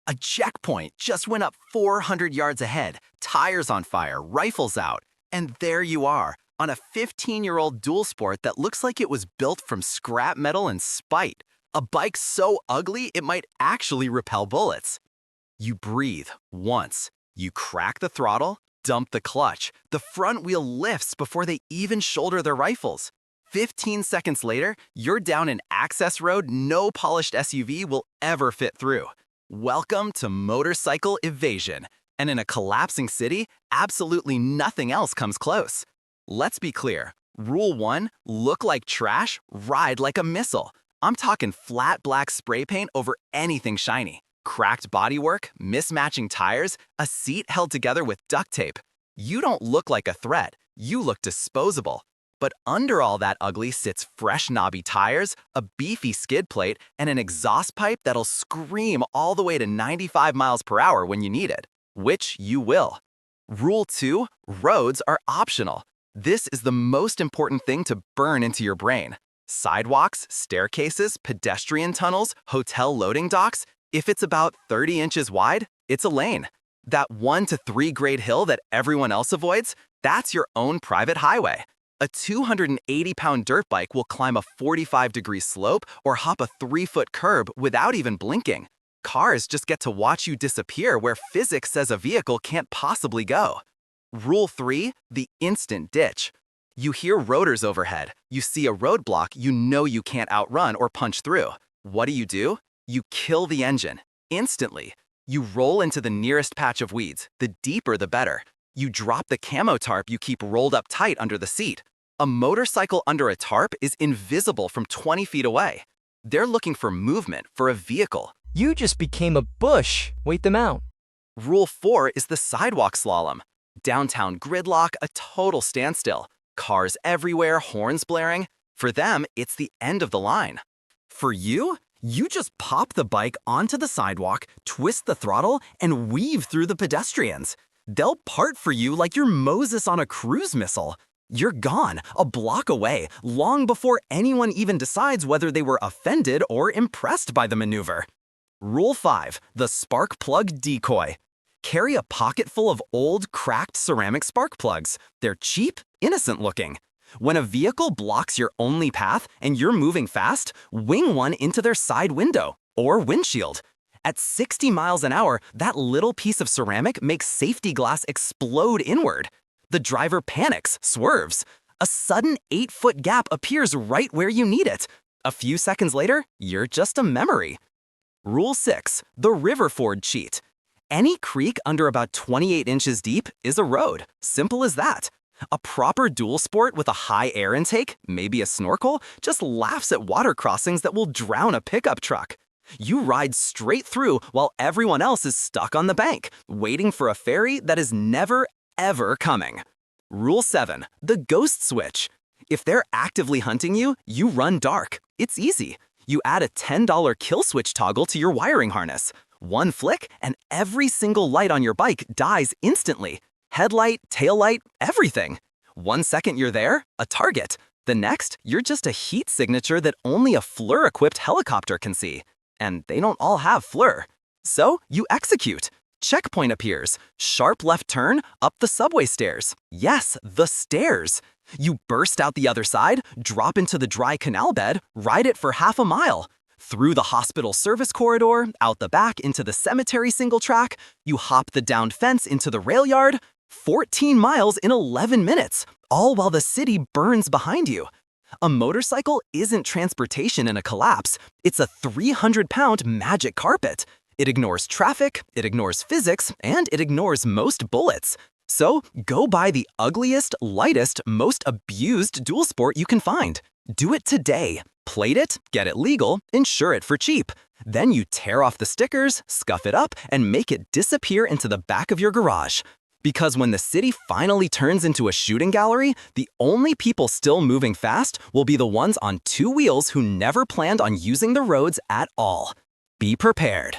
A checkpoint just went up 400 yards ahead, tires on fire, rifles out, and there you are, on a 15-year-old dual sport that looks like it was built from scrap metal and spite. A bike so ugly it might actually repel bullets. You breathe once. You crack the throttle, dump the clutch. The front wheel lifts before they even shoulder their rifles. 15 seconds later, you're down an access road no polished SUV will ever fit through. Welcome to motorcycle evasion. And in a collapsing city, absolutely nothing else comes close. Let's be clear. Rule 1, look like trash, ride like a missile. I'm talking flat black spray paint over anything shiny. Cracked bodywork, mismatching tires, a seat held together with duct tape. You don't look like a threat, you look disposable. But under all that ugly sits fresh knobby tires, a beefy skid plate, and an exhaust pipe that'll scream all the way to 95 miles per hour when you need it. Which you will. Rule 2, roads are optional. This is the most important thing to burn into your brain. Sidewalks, staircases, pedestrian tunnels, hotel loading docks, if it's about 30 inches wide, it's a lane. That 1 to 3 grade hill that everyone else avoids, that's your own private highway. A 280-pound dirt bike will climb a 45-degree slope or hop a 3-foot curb without even blinking. Cars just get to watch you disappear where physics says a vehicle can't possibly go. Rule 3, the instant ditch. You hear rotors overhead, you see a roadblock you know you can't outrun or punch through. What do? You kill the engine, instantly. You roll into the nearest patch of weeds, the deeper the better. You drop the camo tarp you keep rolled up tight under the seat. A motorcycle under a tarp is invisible from 20 feet away. They're looking for movement, for a vehicle. You just became a bush. Wait them out. Rule 4 is the sidewalk slalom. Downtown Gridlock, a total standstill. Cars everywhere, horns blaring. For them, it's the end of the line. For you, you just pop the bike onto the sidewalk, twist the throttle, and weave through the pedestrians. They'll part for you like you're Moses on a cruise missile. You're gone, a block away, long before anyone even decides whether they were offended or impressed by the maneuver. Rule 5, the spark plug decoy. Carry a pocket full of old, cracked ceramic spark plugs. They're cheap, innocent looking. When a vehicle blocks your only path and you're moving fast, wing one into their side window or windshield. At 60 miles an hour, that little piece of ceramic makes safety glass explode inward. The driver panics, swerves. A sudden 8-foot gap appears right where you need it. A few seconds later, you're just a memory. Rule 6, the river ford cheat. Any creek under about 28 inches deep is a road. Simple as that. A proper dual sport with a high air intake, maybe a snorkel, just laughs at water crossings that will drown a pickup truck. You ride straight through while everyone else is stuck on the bank, waiting for a ferry that is never, ever coming. Rule 7, the ghost switch. If they're actively hunting you, you run dark. It's easy. You add a $10 kill switch toggle to your wiring harness. One flick, and every single light on your bike dies instantly. Headlight, taillight, everything. 1 second you're there, a target. The next, you're just a heat signature that only a FLIR-equipped helicopter can see. And they don't all have FLIR. So you execute. Checkpoint appears. Sharp left turn up the subway stairs. Yes, the stairs. You burst out the other side, drop into the dry canal bed, ride it for half a mile. Through the hospital service corridor, out the back into the cemetery single track, you hop the downed fence into the rail yard. 14 miles in 11 minutes, all while the city burns behind you. A motorcycle isn't transportation in a collapse. It's a 300-pound magic carpet. It ignores traffic, it ignores physics, and it ignores most bullets. So go buy the ugliest, lightest, most abused dual sport you can find. Do it today. Plate it, get it legal, insure it for cheap. Then you tear off the stickers, scuff it up, and make it disappear into the back of your garage. Because when the city finally turns into a shooting gallery, the only people still moving fast will be the ones on 2 wheels who never planned on using the roads at all. Be prepared.